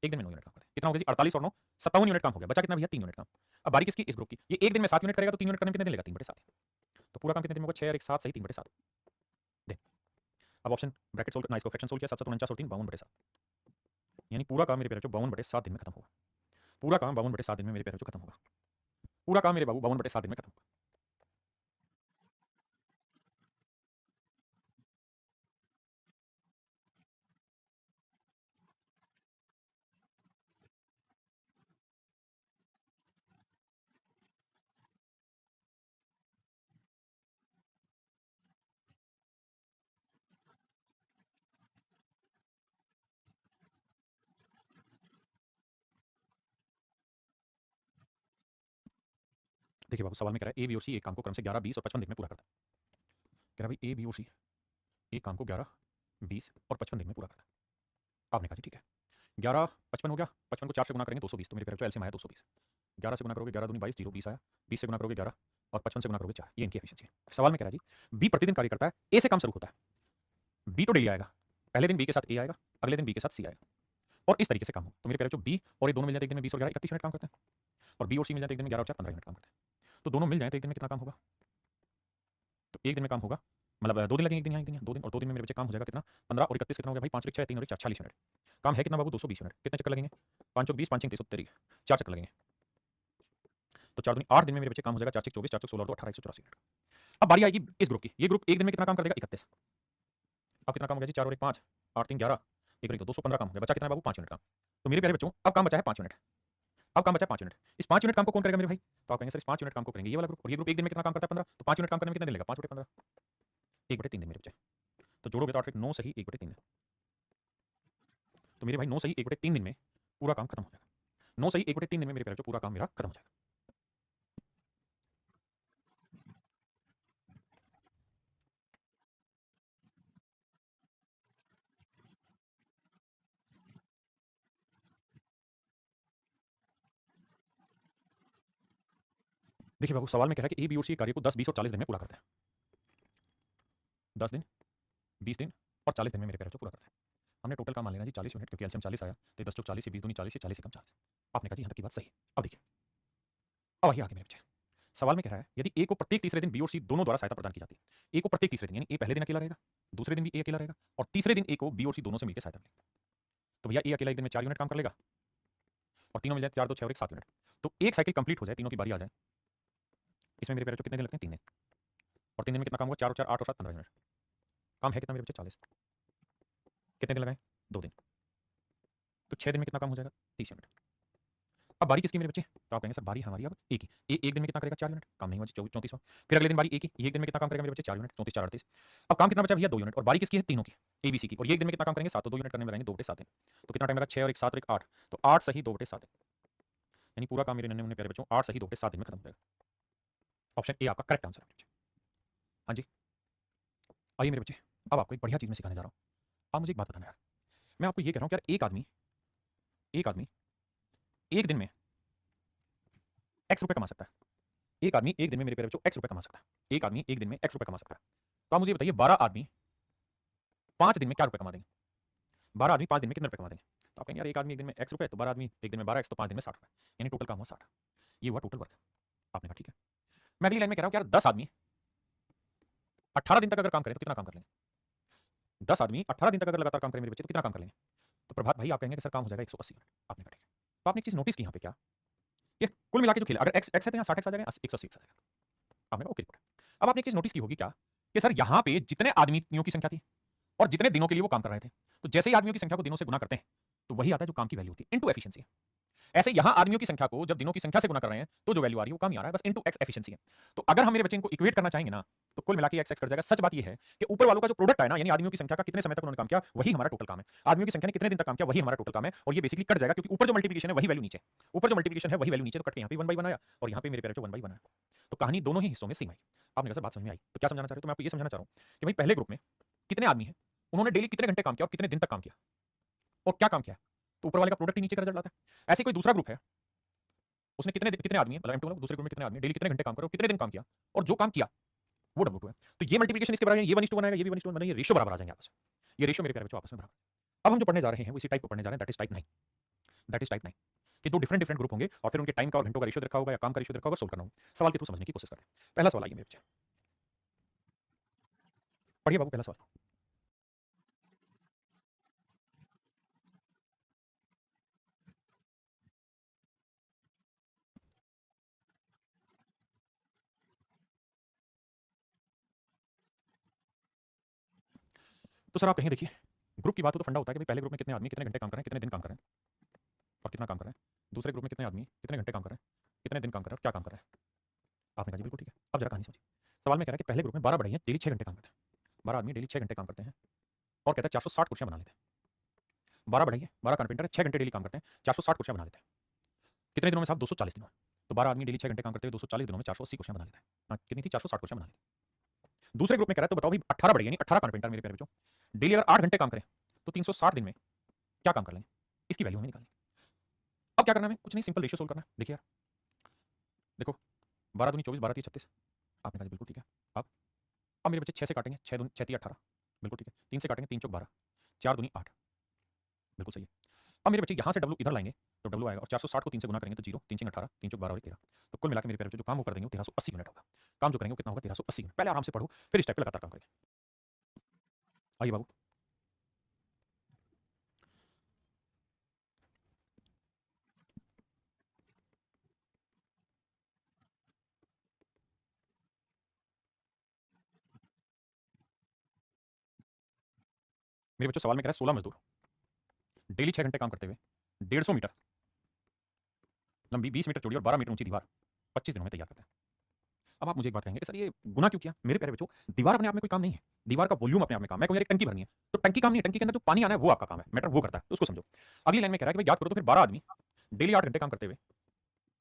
एक दिन में 9 यूनिट काम करते हैं। कितना हो गया जी? 48 और 9 57 यूनिट काम हो गया। बचा कितना भैया? 3 यूनिट काम। अब बारी किसकी? इस ग्रुप की। ये एक दिन में 7 यूनिट करेगा, तो 3 यूनिट करने में कितने दिन लगेगा? 3/7। तो पूरा काम कितने दिन में होगा? 6 और 1 7 सही, 3/7 दिन। अब ऑप्शन ब्रैकेट सोल्व, नाइस को फ्रैक्शन सोल्व किया, 7 7 49 और 3 52/7, यानी पूरा काम मेरे प्यारे बच्चों 52/7 दिन में खत्म होगा। पूरा काम 52/7 दिन में मेरे प्यारे बच्चों खत्म होगा। पूरा काम मेरे बाबू 52/7 दिन में खत्म होगा। देखिए बाबू, सवाल में कह रहा है ए बी और सी एक काम को क्रम से 11, 20 और 55 दिन में पूरा करता है। कह रहा है भाई ए बी और सी एक काम को 11, 20 और 55 दिन में पूरा करता है। आपने कहा जी ठीक है, 11 55 हो गया, 55 को 4 से गुना करेंगे 220, तो मेरे प्यारे बच्चों एलसीएम आया 220। 11 से गुना करोगे 11 दूनी 22, 0 20 आया, 20 से गुना करोगे 11 और 55 से गुना करोगे 4। ये इनकी एफिशिएंसी है। सवाल में कह रहा है जी बी प्रतिदिन कार्य करता है, ए से काम शुरू होता है। बी तो डेली आएगा, पहले दिन बी के साथ ए आएगा, अगले दिन बी के साथ सी आएगा और इस तरीके से काम हो। तो मेरे प्यारे बच्चों बी और ए दोनों मिल जाते एक दिन में 20 और 11 31 मिनट काम करते हैं, और बी और सी मिल जाते एक दिन में 11 और 4 15 मिनट काम करते हैं। तो दोनों मिल जाए तो एक दिन में कितना काम होगा? तो एक दिन में काम होगा, मतलब 2 दिन लगेंगे, एक दिन यहाँ, एक दिन यहाँ, 2 दिन, और 2 दिन में मेरे बच्चे काम हो जाएगा कितना? 15 और 31 कितना हो गया भाई? 5 और 1 6 3 और 1 4 40 मिनट। काम है कितना बाबू? 220 मिनट। कितने चक्कर लगेंगे? 5 चौक 20, 5 6 30, 4 चक्कर लगेंगे। तो 4 दूनी 8 दिन में मेरे बच्चे काम हो जाएगा, 4 6 24, 4 6 16 और 2 18 184 मिनट। अब बारी आएगी इस ग्रुप की। ये ग्रुप एक दिन में कितना काम कर देगा? 31। अब कितना काम हो गया जी? 4 और 1 5, 8 3 11, 1 और 1 2, 215 काम हो गया। बचा कितना बाबू? 5 मिनट काम। तो मेरे प्यारे बच्चों अब काम बचा है 5 मिनट। अब काम बचा है 5 मिनट। इस 5 मिनट काम को कौन करेगा मेरे भाई? तो आप कहेंगे सर इस 5 मिनट काम को करेंगे ये वाला ग्रुप, और ये ग्रुप एक दिन में कितना काम करता है? 15। तो 5 मिनट काम करने में कितना दिन लगेगा? 5/15, 1/3 दिन मेरे बच्चे। तो जोड़ोगे तो 8 9 सही 1/3 दिन। तो मेरे भाई 9 सही 1/3 दिन में पूरा काम खत्म हो जाएगा। 9 सही 1/3 दिन में मेरे प्यारे बच्चों पूरा काम मेरा खत्म हो जाएगा। देखिए बाबू, सवाल में कह रहा है कि ए बी और सी कार्य को 10 20 और 40 दिन में पूरा करते हैं। 10 दिन, 20 दिन और 40 दिन में मेरे प्यारे बच्चों पूरा करते हैं। हमने टोटल काम मान लेना जी 40 मिनट, क्योंकि एलसीएम 40 आया, तो 10 चौक 40 से 20 दूनी 40 से 40 से कम 40। आपने कहा जी यहाँ तक की बात सही है। अब देखिए, अब आइए आगे मेरे बच्चे। सवाल में कह रहा है यदि ए को प्रत्येक तीसरे दिन बी और सी दोनों द्वारा सहायता प्रदान की जाती है। ए को प्रत्येक तीसरे दिन, यानी ए पहले दिन अकेला रहेगा, दूसरे दिन भी ए अकेला रहेगा, और तीसरे दिन ए को बी और सी दोनों से मिलकर सहायता मिलेगी। तो भैया ए अकेला एक दिन में 4 यूनिट काम कर लेगा, और तीनों मिल जाए 4 2 6 और 1 7 यूनिट। तो एक साइकिल कंप्लीट हो जाए, तीनों की बारी आ जाए, इसमें मेरे प्यारे बच्चों कितने दिन लगते हैं? 3 दिन। और 3 दिन में कितना काम होगा? 4 और 4 8 और 7 15 यूनिट। काम है कितना मेरे बच्चे? 40। कितने दिन लगाए? 2 दिन। तो 6 दिन में कितना काम हो जाएगा? 30 यूनिट। अब बारी किसकी मेरे बच्चे? तो आप कहेंगे सर बारी हमारी अब ए की। ए एक दिन में कितना करेगा? 4 यूनिट। काम नहीं हुआ जी, 34वां। फिर अगले दिन बारी ए की। ये एक दिन में कितना काम करेगा मेरे बच्चे? 4 यूनिट। 34 4 38। अब काम कितना बचा भैया? 2 यूनिट। और बारी किसकी है? तीनों की, ए बी सी की। और ये एक दिन में कितना काम करेंगे? 7। तो 2 यूनिट करने में लगाएंगे 2/7 दिन। तो कितना टाइम लगा? 6 और 1 7 और 1 8। तो 8 सही 2/7 दिन, यानी पूरा काम मेरे नन्हे मुन्ने प्यारे बच्चों 8 सही 2/7 दिन में खत्म हो जाएगा। ऑप्शन ए आपका करेक्ट आंसर है। हाँ जी। आइए मेरे बच्चे, अब आपको एक बढ़िया चीज मैं सिखाने जा रहा हूँ। आप मुझे एक बात बताना यार, मैं आपको ये कह रहा हूँ कि यार एक आदमी एक दिन में एक्स रुपए कमा सकता है। एक आदमी एक दिन में मेरे प्यारे बच्चों एक्स रुपए कमा सकता है। एक आदमी एक दिन में एक्स रुपए कमा सकता है। तो आप मुझे बताइए 12 आदमी 5 दिन में क्या रुपए कमा देंगे? 12 आदमी 5 दिन में कितने रुपए कमा देंगे? तो आप कहेंगे यार एक आदमी एक दिन में एक्स रुपए, तो 12 आदमी एक दिन में 12 एक्स, तो 5 दिन में 60 रुपए, यानी टोटल काम हुआ 60। ये हुआ टोटल वर्क। आपने कहा ठीक है। मैं अगली लाइन में कह रहा हूँ कि यार 10 आदमी 18 दिन तक अगर काम करें तो कितना काम कर लेंगे? 10 आदमी 18 दिन तक अगर लगातार काम करें मेरे बच्चे तो कितना काम कर लेंगे? तो प्रभात भाई आप कहेंगे कि सर काम हो जाएगा 180 मिनट। आपने कहा ठीक है। तो आपने एक चीज नोटिस की यहाँ पे क्या, कि कुल मिला के जो खेला, अगर एक्स एक्स है तो यहाँ 60 एक्स आ जाएगा, 180 एक्स आ जाएगा। आपने कहा ओके रिपोर्ट। अब आपने एक चीज नोटिस की होगी क्या, कि सर यहाँ पे जितने आदमियों की संख्या थी और जितने दिनों के लिए वो काम कर रहे थे, तो जैसे ही आदमियों की संख्या को दिनों से गुना करते हैं तो वही आता है जो काम की वैल्यू होती है, इनटू एफिशिएंसी। ऐसे यहां आदमियों की संख्या को जब दिनों की संख्या से गुना कर रहे हैं तो जो वैल्यू आ रही है वो काम ही आ रहा है, बस इनटू एक्स एफिशिएंसी है। तो अगर हम मेरे बच्चे इनको इक्वेट करना चाहेंगे ना, तो कुल मिला के एक्स एक्स कर जाएगा। सच बात ये है कि ऊपर वालों का जो प्रोडक्ट है ना, यानी आदमियों की संख्या का कितने समय तक उन्होंने काम किया, वही हमारा टोटल काम है। आदमियों की संख्या ने कितने दिन तक काम किया, वही हमारा टोटल काम है। और ये बेसिकली कट जाएगा, क्योंकि ऊपर जो मल्टीप्लिकेशन है वही वैल्यू नीचे, ऊपर जो मल्टीप्लिकेशन है वही वैल्यू नीचे, तो कट के यहाँ पे 1/1 आया और यहाँ पे मेरे प्यारे 1/1 आया। तो कहानी दोनों ही हिस्सों में सेम आई। आपने कैसे बात समझ में आई? तो क्या समझाना चाह रहे हो? तो मैं आपको ये समझाना चाह रहा हूँ कि भाई पहले ग्रुप में कितने आदमी हैं, उन्होंने डेली कितने घंटे काम किया और कितने दिन तक काम किया और क्या काम किया, तो ऊपर वाले का प्रोडक्ट ही नीचे का रिजल्ट आता है। ऐसे कोई दूसरा ग्रुप है, उसने कितने आदमी है, मतलब M2 दूसरे ग्रुप में कितने आदमी डेली कितने घंटे काम करे और कितने दिन काम किया, और जो काम किया वो W2 है। तो ये मल्टीप्लिकेशन इसके बराबर है, ये 1:1 बनाएगा, ये भी 1:1 बनाएगा, ये रेशियो बराबर आ जाएंगे आपस में। ये रेशियो मेरे प्यारे बच्चों आपस में बराबर। अब हम जो पढ़ने जा रहे हैं वो इसी टाइप को पढ़ने जा रहे हैं, that is type 9। That is type 9 कि दो डिफरेंट डिफरेंट ग्रुप होंगे और फिर उनके टाइम का और घंटों का रेशियो रखा होगा या काम का रेशियो रखा होगा, सोल्व करना होगा। सवाल के थ्रू समझने की कोशिश करते हैं। पहला सवाल आइए मेरे बच्चे, पढ़िए बाबू पहला सवाल। तो सर आप कहीं देखिए, ग्रुप की बात हो तो फंडा होता है कि भाई पहले ग्रुप में कितने आदमी कितने घंटे काम कर रहे हैं, कितने दिन काम कर रहे हैं और कितना काम कर रहे हैं। दूसरे ग्रुप में कितने आदमी कितने घंटे काम कर रहे हैं, कितने दिन काम कर रहे हैं और क्या काम कर रहे हैं। आपने कहा जी बिल्कुल ठीक है। अब जरा कहानी समझिए। सवाल में कह रहा है कि पहले ग्रुप में 12 बढ़ई हैं, डेली 6 घंटे काम करते हैं। 12 आदमी डेली 6 घंटे काम करते हैं और कहता है 460 कुर्सियां बना लेते हैं। 12 बढ़ई है, 12 कारपेंटर है, 6 घंटे डेली काम करते हैं, 460 कुर्सियां बना लेते हैं। कितने दिनों में साहब? 240 दिनों में। तो 12 आदमी डेली 6 घंटे काम करते हुए 240 दिनों में 480 कुर्सियां बना लेते हैं। हाँ, कितनी थी? 460 कुर्सियां बना लेते। दूसरे ग्रुप में कह रहा है तो बताओ भाई 18 बढ़ गए, यानी 18 कारपेंटर मेरे प्यारे बच्चों डेली अगर 8 घंटे काम करें तो 360 दिन में क्या काम कर लेंगे, इसकी वैल्यू हमें निकालनी है। अब क्या करना है? कुछ नहीं, सिंपल रेशियो सोल्व करना है। देखिए यार, देखो 12 दूनी 24, 12 तीन 36, आपने कहा बिल्कुल ठीक है। अब मेरे बच्चे 6 से काटेंगे, 6 दूनी 6 18, बिल्कुल ठीक है। 3 से काटेंगे, 3 चौक 12, 4 दूनी 8, बिल्कुल सही है। अब मेरे बच्चे यहाँ से डब्लू इधर लाएंगे तो डब्लू आएगा, और 460 को 3 से गुना करेंगे तो 0, 3 18, 3 चौक 12 और 13। तो कुल मिला के मेरे प्यारे बच्चों जो काम वो कर देंगे वो 1380 यूनिट होगा। काम जो करेंगे वो कितना होगा? 1380 यूनिट। पहले आराम से पढ़ो, फिर इस टाइप पे लगातार काम करेंगे। आइए बाबू, मेरे बच्चों सवाल में कह रहा है 16 मजदूर डेली 6 घंटे काम करते हुए 150 मीटर लंबी, 20 मीटर चौड़ी और 12 मीटर ऊंची दीवार 25 दिनों में तैयार करते हैं। अब आप मुझे एक बात कहेंगे कि सर ये गुना क्यों किया? मेरे प्यारे बच्चों, दीवार अपने आप में कोई काम नहीं है, दीवार का वॉल्यूम अपने आप में काम है। मैं कहूँ यार एक टंकी भरनी है तो टंकी काम नहीं है, टंकी के अंदर जो पानी आना है वो आपका काम है, मैटर वो करता है, तो उसको समझो। अगली लाइन में कह रहा है कि भाई याद करो तो फिर 12 आदमी डेली 8 घंटे काम करते हुए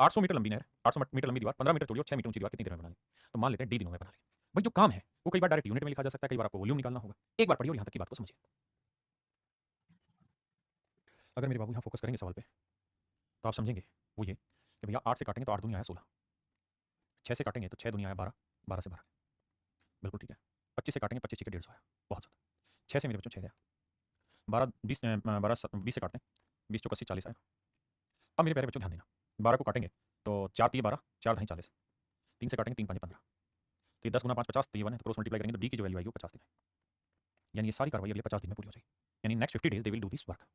800 मीटर लंबी नहर, 800 मीटर लंबी दीवार, 15 मीटर चौड़ी और 6 मीटर ऊंची दीवार कितनी देर में बना लें? तो मान लेते हैं डी दिनों में बना लें। भाई जो काम है वो कई बार डायरेक्ट यूनिट में लिखा जा सकता है, कई बार आपको वॉल्यूम निकालना होगा। एक बार पढ़िए और यहाँ तक की बात को समझिए। अगर मेरे बाबू यहाँ फोकस करेंगे सवाल पे तो आप समझेंगे वो ये कि भैया 8 से काटेंगे तो 8 दूनी आया 16, 6 से काटेंगे तो 6 दूनी आया 12, 12 से 12, बिल्कुल ठीक है। 25 से काटेंगे, 25 के 150 आया, बहुत ज़्यादा। 6 से मेरे बच्चों 6 गया, 12 20 12 20 से काटते हैं, 20 चौक 80 40 आया। अब मेरे प्यारे बच्चों ध्यान देना, 12 को काटेंगे तो 4 तीय 12, 4 ढाई 40, 3 से काटेंगे 3 5 15, तो ये 10 गुना 5 50, तो ये 1 है, तो क्रॉस मल्टीप्लाई करेंगे तो डी की जो वैल्यू आएगी वो 50 दिन है। यानी ये सारी कार्रवाई अगले 50 दिन में पूरी हो जाएगी, यानी next 50 days they will do this work.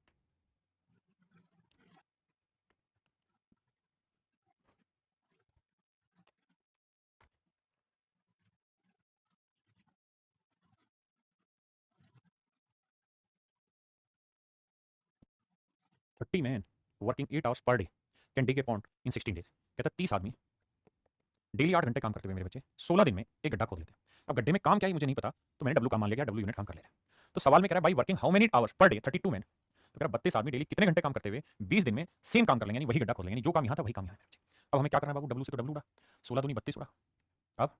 Thirty man working 8 hours per day can dig A pond in 16 days. कहता है 30 आदमी डेली 8 घंटे काम करते हुए मेरे बच्चे 16 दिन में एक गड्ढा खोद लेते हैं। अब गड्ढे में काम क्या है मुझे नहीं पता, तो मैंने डब्लू काम मान लिया, डब्लू यूनिट काम कर ले रहे हैं। तो सवाल में कह रहा है भाई working how many hours per day 32 man, तो कह रहा है 32 आदमी डेली कितने घंटे काम करते हुए 20 दिन में सेम काम कर लेंगे, यानी वही गड्ढा खोद लेंगे, यानी जो काम यहाँ था वही काम यहाँ है। अब हमें क्या करना है बाबू? डब्लू से तो डब्लू उड़ा, 16 दूनी 32 उड़ा। अब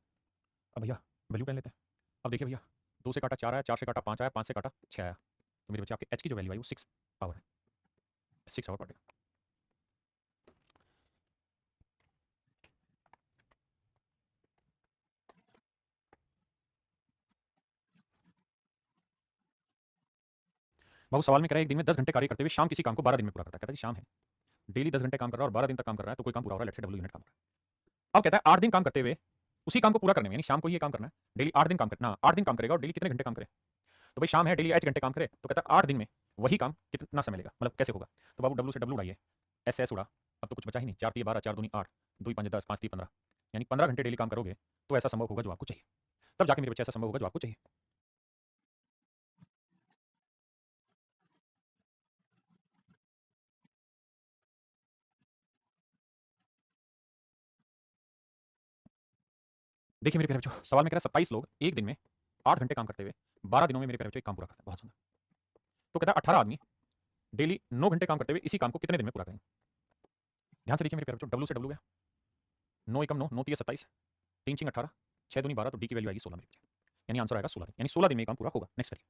अब भैया वैल्यू पहन लेते हैं। अब देखिए भैया 2 से काटा 4 आया, 4 से काटा 5 आया, 5 से काटा 6 आया, तो मेरे बच्चे आपके एच की जो वैल्यू आई वो 6 आवर है, 6 आवर पर डे। बाबू सवाल में कह रहा है एक दिन में 10 घंटे कार्य करते हुए शाम किसी काम को 12 दिन में पूरा करता है। कहता है कि शाम है, डेली 10 घंटे काम कर रहा है और 12 दिन तक काम कर रहा है, तो कोई काम पूरा हो रहा है, लेट्स से डब्ल्यू यूनिट काम कर रहा है। अब कहता है 8 दिन काम करते हुए उसी काम को पूरा करने में, यानी शाम को ही ये काम करना है, डेली 8 दिन काम करना, 8 दिन काम करेगा और डेली कितने घंटे काम करे? तो भाई शाम है, डेली 8 घंटे काम करे, तो कहता है 8 दिन में वही काम कितना समय लेगा, मतलब कैसे होगा? तो बाबू डब्ल्यू से डब्ल्यू उड़ाइए, एस एस उड़ा, अब तो कुछ बचा ही नहीं, 4 तीय 12, 4 दूनी 8, 2 5 10, 5 तीय 15, यानी 15 घंटे डेली काम करोगे तो ऐसा संभव होगा जो आपको चाहिए, तब जाके मेरे बच्चे ऐसा संभव होगा जो आपको चाहिए। देखिए मेरे प्यारे बच्चों, सवाल में कह रहा है 27 लोग एक दिन में 8 घंटे काम करते हुए 12 दिनों में मेरे प्यारे बच्चों एक काम पूरा करते हैं, बहुत सुंदर। तो कहता है 18 आदमी डेली 9 घंटे काम करते हुए इसी काम को कितने दिन में पूरा करेंगे? ध्यान से देखिए मेरे प्यारे बच्चों, डब्ल्यू से डब्ल्यू गया, 9 एकम 9, 9 तीय 27, 3 छिंग 18, 6 दूनी 12, तो डी की वैल्यू आएगी 16 मेरे बच्चे, यानी आंसर आएगा 16 दिन, यानी 16 दिन में ये काम पूरा होगा। नेक्स्ट करिए।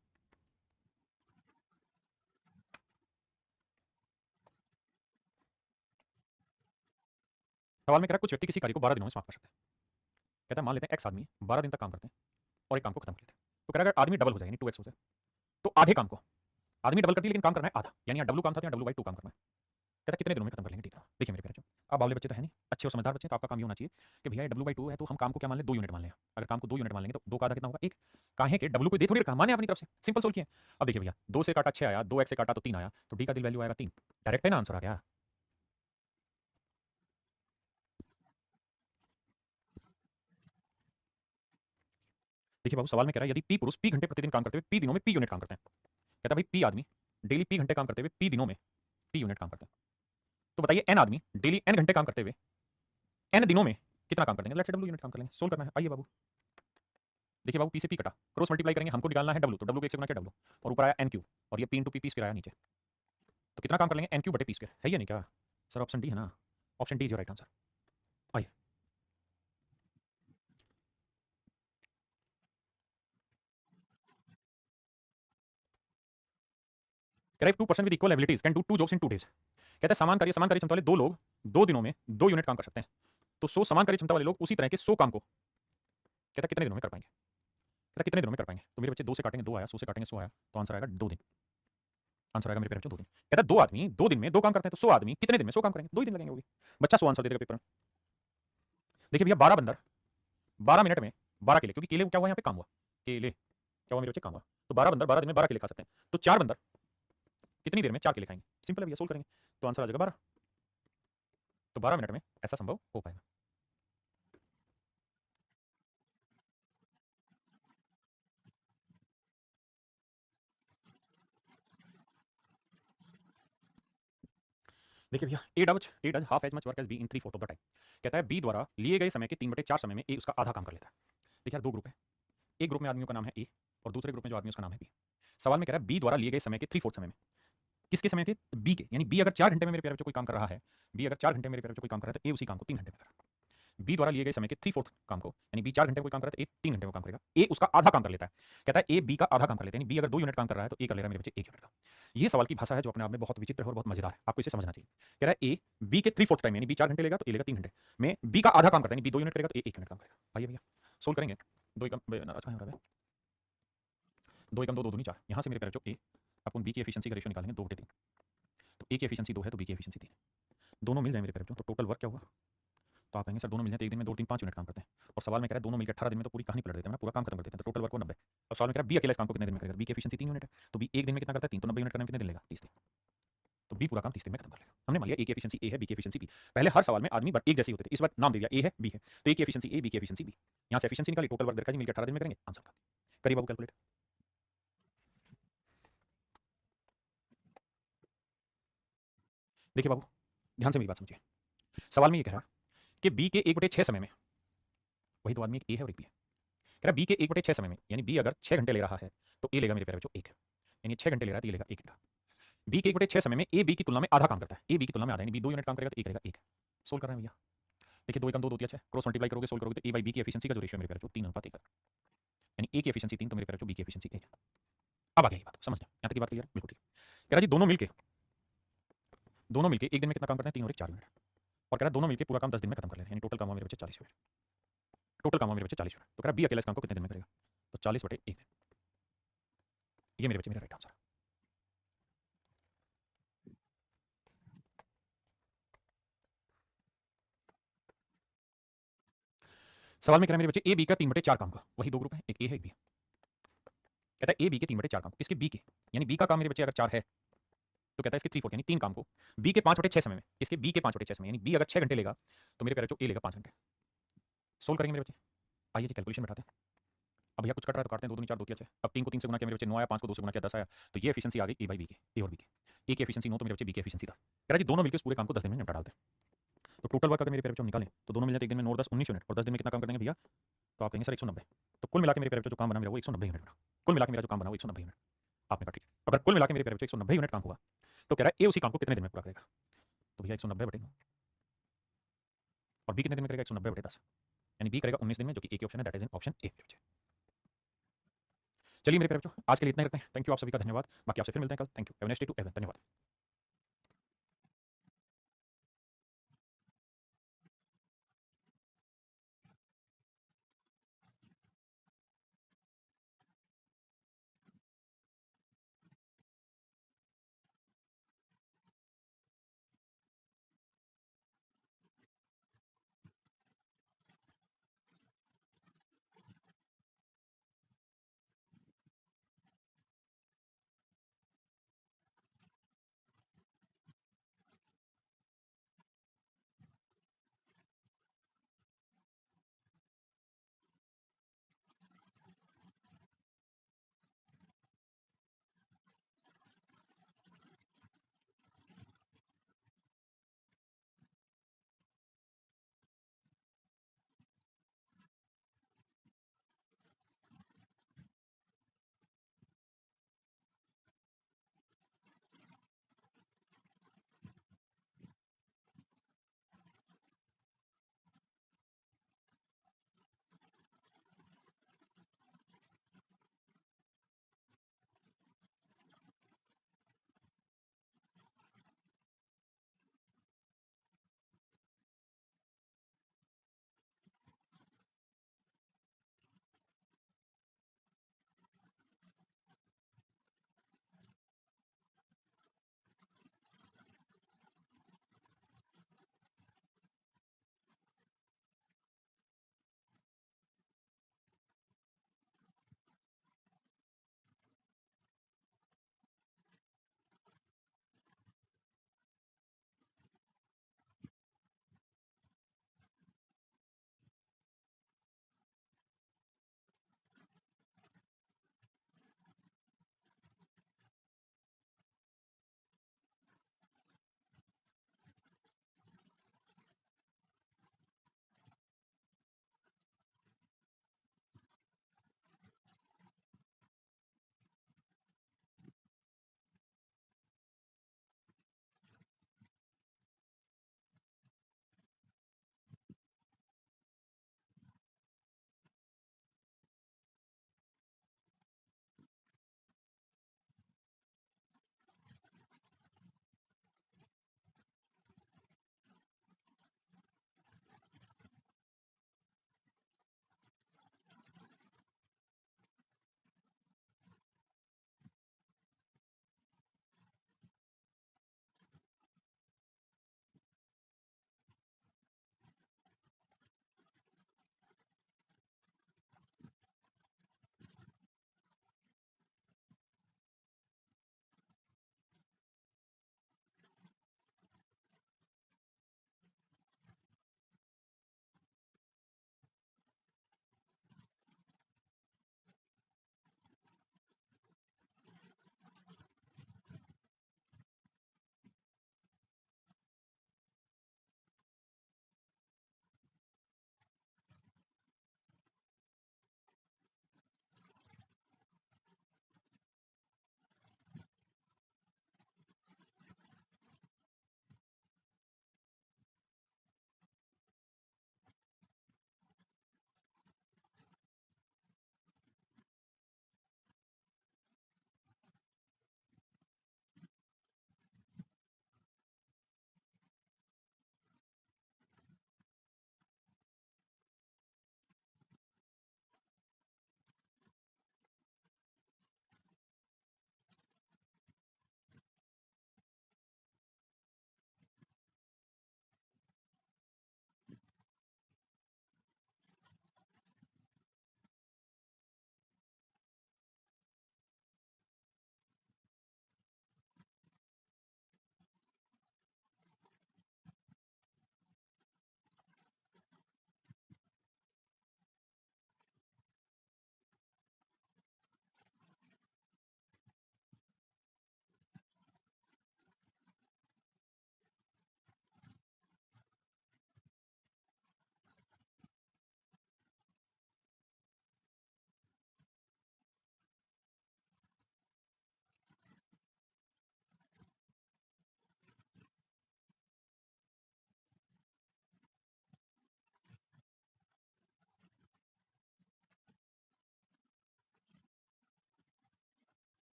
सवाल में कह रहा है कुछ व्यक्ति किसी कार्य को 12 दिनों में समाप्त कर सकते हैं। कहता है मान लेते हैं एक्स आदमी 12 दिन तक काम करते हैं और एक काम को खत्म कर लेते हैं। तो कह रहा है अगर आदमी डबल हो जाए, यानी 2x हो जाए, तो आधे काम को आदमी डबल करती है लेकिन काम करना है आधा, यानी यहाँ डब्लू काम था तो यहाँ डब्लू बाई 2 काम करना है। कहता है कितने दिनों में खत्म कर लेंगे? ठीक है, देखिए मेरे प्यारे बच्चों, अब बावले बच्चे तो है नहीं, अच्छे और समझदार बच्चे, तो आपका काम ये होना चाहिए कि भैया डब्लू बाई 2 है तो हम काम को क्या मान लें? 2 यूनिट मान लें। अगर काम को 2 यूनिट मान लेंगे तो 2 का आधा कितना होगा? 1। काहे के डब्लू को दे थोड़ी रखा, माने अपनी तरफ से, सिंपल सोल्व किए। अब देखिए भैया 2 से काटा 6 आया, 2x से काटा तो 3 आया, तो डी का दिल वैल्यू आएगा 3, डायरेक्ट है ना, आंसर आ गया। देखिए बाबू सवाल में कह रहा है यदि पी पुरुष पी घंटे प्रतिदिन काम करते हुए पी दिनों में पी यूनिट काम करते हैं। कहता है भाई पी आदमी डेली पी घंटे काम करते हुए पी दिनों में पी यूनिट काम करते हैं, तो बताइए एन आदमी डेली एन घंटे काम करते हुए एन दिनों में कितना काम कर देंगे? लेट्स से डब्ल्यू यूनिट काम कर लेंगे, सोल्व करना है। आइए बाबू, देखिए बाबू पी से पी कटा, क्रॉस मल्टीप्लाई करेंगे, हमको निकालना है डब्ल्यू, तो डब्ल्यू को 1 से गुना किया डब्ल्यू, और ऊपर आया एन क्यू, और ये पी इंटू पी स्क्वायर आया नीचे, तो कितना काम कर लेंगे? एन क्यू बटे पी स्क्वायर, है या नहीं क्या? सर ऑप्शन डी है ना, option D is your right answer. कह रहा है 2% with equal abilities can do 2 jobs in 2 days. कहता है समान कार्य क्षमता वाले 2 लोग 2 दिनों में 2 यूनिट काम कर सकते हैं। तो 100 समान कार्य क्षमता वाले लोग उसी तरह के 100 काम को कहता है कितने दिनों में कर पाएंगे। कहता है कितने दिनों में कर पाएंगे। तो मेरे बच्चे 2 से काटेंगे 2 आया, 100 से काटेंगे 100 आया, तो आंसर आएगा 2 दिन। आंसर आएगा मेरे प्यारे बच्चों 2 दिन। कहता है 2 आदमी 2 दिन में 2 काम करते हैं, तो 100 आदमी कितने दिन में 100 काम करेंगे। 2 ही दिन लगेंगे। वो भी बच्चा 100 आंसर दे देगा पेपर में। देखिए भैया 12 बंदर 12 मिनट में 12 केले, क्योंकि केले क्या हुआ यहाँ पे काम हुआ, केले क्या हुआ मेरे बच्चे काम हुआ। तो 12 बंदर 12 दिन में 12 केले खा सकते हैं। तो 4 बंदर कितनी देर में 4 केले खाएंगे। सिंपल है भैया, सोल्व करेंगे तो आंसर आ जाएगा 12। तो 12 मिनट में ऐसा संभव हो पाएगा। देखिए भैया A does half as much work as B in 3/4 of the time. कहता है बी द्वारा लिए गए समय के 3/4 समय में ए उसका आधा काम कर लेता है। देखिए यार 2 ग्रुप है, एक ग्रुप में आदमियों का नाम है ए और दूसरे ग्रुप में जो आदमी उसका नाम है बी। सवाल में कह रहा है बी द्वारा लिए गए समय के 3/4 समय में किसके समय के, बी के। यानी बी अगर 4 घंटे में मेरे प्यारे बच्चों कोई काम कर रहा है, बी अगर 4 घंटे में मेरे प्यारे बच्चों कोई काम कर रहा है, तो ए उसी काम को 3 घंटे में कर रहा है। बी द्वारा लिए गए समय के 3/4 काम को, यानी बी 4 घंटे में कोई काम कर रहा है, तो ए 3 घंटे में काम करेगा। ए उसका आधा काम कर लेता है। कहता है ए बी का आधा काम कर लेता है, यानी बी अगर 2 यूनिट काम कर रहा है तो ए कर लेगा मेरे बच्चे 1 यूनिट का। ये सवाल की भाषा है जो अपने आप में बहुत विचित्र है और बहुत मजेदार है, आपको इसे समझना चाहिए। कह रहा है ए बी के 3/4 टाइम, यानी बी 4 घंटे लेगा तो ए लेगा 3 घंटे में, बी का आधा काम करता है, यानी बी 2 यूनिट करेगा तो ए 1 यूनिट काम करेगा। भाई भैया सोल्व करेंगे। 2 एकम नाराज कहां हो रहा है, 2 एकम 2 2 दूनी 4। यहां से मेरे प्यारे बच्चों ए अपन बी की एफिशिएंसी का रेशियो निकालेंगे 2/3। तो ए की एफिशिएंसी 2 है तो बी की एफिशिएंसी 3 है। दोनों मिल जाए मेरे प्यारे बच्चों तो टोटल वर्क क्या होगा। तो आप कहेंगे सर दोनों मिल जाए तो एक दिन में 2 3 5 यूनिट काम करते हैं, और सवाल में कह रहा है दोनों मिलकर 18 दिन में तो पूरी कहानी पलट देते हैं ना, पूरा काम खत्म कर देते हैं, तो टोटल वर्क को 90। और सवाल में कह रहा है बी अकेला इस काम को कितने दिन में करेगा। बी की एफिशिएंसी 3 यूनिट है, तो बी एक दिन में कितना करता है 3, तो 90 यूनिट करने में कितने दिन लेगा 30 दिन। तो बी पूरा काम 30 दिन में खत्म कर लेगा। हमने मान लिया ए की एफिशिएंसी ए है, बी की एफिशिएंसी बी। पहले हर सवाल में आदमी एक जैसे ही होते थे, इस बार नाम दे दिया ए है बी है, तो ए की एफिशिएंसी ए, बी की एफिशिएंसी बी। यहां से एफिशिएंसी निकाली, टोटल वर्क देखा जी मिलकर 18 दिन में करेंगे, आंसर का करिए बाबू कैलकुलेट। देखिए बाबू ध्यान से मेरी बात समझिए। सवाल में ये कह रहा है कि बी के 1/6 समय में, वही दो आदमी एक ए है और एक बी है, कह रहा बी के 1/6 समय में, यानी बी अगर 6 घंटे ले रहा है तो ए लेगा मेरे प्यारे बच्चों 1, यानी 6 घंटे ले रहा है तो ये लेगा 1 घंटा। बी के 1/6 समय में ए बी की तुलना में आधा काम करता है, ए बी की तुलना में आधा, यानी बी 2 यूनिट काम करेगा तो ए करेगा 1। सोल्व कर रहे हैं भैया। देखिए 2 एकम 2 2 3 6 क्रॉस मल्टीप्लाई करोगे सोल्व करोगे तो ए बाई बी की एफिशिएंसी का जो रेशियो मेरे प्यारे बच्चों 3:1, यानी ए की एफिशिएंसी 3 तो मेरे प्यारे बच्चों बी की एफिशिएंसी 1। अब आ गई बात, समझ गया यहाँ तक की बात क्लियर, बिल्कुल ठीक। कह रहा जी दोनों मिलके एक दिन में कितना काम करते हैं 3 और 1 4 यूनिट, और कह रहा दोनों मिलके पूरा काम 10 दिन में खत्म कर लेते हैं, यानी टोटल काम हुआ मेरे बच्चे 40 यूनिट। टोटल काम हुआ मेरे बच्चे 40 यूनिट। तो कह रहा बी अकेला इस काम को कितने दिन में करेगा, तो 40/1 दिन। ये मेरे बच्चे मेरा राइट आंसर है। सवाल में कह रहा है मेरे बच्चे ए बी का 3/4 काम का, वही दो ग्रुप है, एक ए है एक बी है। कहता है ए बी के 3/4 काम, किसके बी के, यानी बी का काम मेरे बच्चे अगर 4 है तो कहता है इसके 3/4 यानी 3 काम को बी के 5/6 समय में, इसके बी के 5/6 समय, यानी बी अगर 6 घंटे लेगा तो मेरे प्यारे बच्चों ए लेगा 5 घंटे। सोल्व करेंगे मेरे बच्चे। आइए जी कैलकुलेशन बैठाते हैं। अब भैया कुछ कट रहा है तो काटते हैं, 2 दूनी 4 2 3 6। अब 3 को 3 से गुना किया मेरे बच्चे 9 आया, 5 को 2 से गुना किया 10 आया, तो ये एफिशिएंसी आ गई ए बाई बी के, ए और बी के। ए की एफिशिएंसी 9 तो मेरे बच्चे बी की एफिशिएंसी था। कह रहा जी दोनों मिलकर इस पूरे काम को 10 दिन में निपटा डालते हैं। तो टोटल वर्क अगर मेरे प्यारे बच्चों निकालें तो दोनों मिल जाते एक दिन में 9 10 19 यूनिट, और 10 दिन में कितना काम कर देंगे भैया, तो आप कहेंगे सर 190। तो कुल मिला के मेरे प्यारे बच्चों जो काम बना मेरा वो 190 यूनिट बना। कुल मिला के मेरा जो काम बना वो 190 यूनिट। आपने कहा ठीक है, अगर कुल मिला के मेरे प्यारे बच्चों 190 यूनिट काम हुआ तो कह रहा है ए उसी काम को कितने दिन में पूरा करेगा। तो भैया 190/9 और बी कितने दिन में करेगा 190/10, यानी बी करेगा 19 दिन में, जो कि ए की ऑप्शन है, that is in option A. चलिए मेरे प्यारे बच्चों आज के लिए इतना ही रखते हैं। थैंक यू आप सभी का धन्यवाद। बाकी आपसे फिर मिलते हैं कल। Thank you, have a nice day to everyone. धन्यवाद।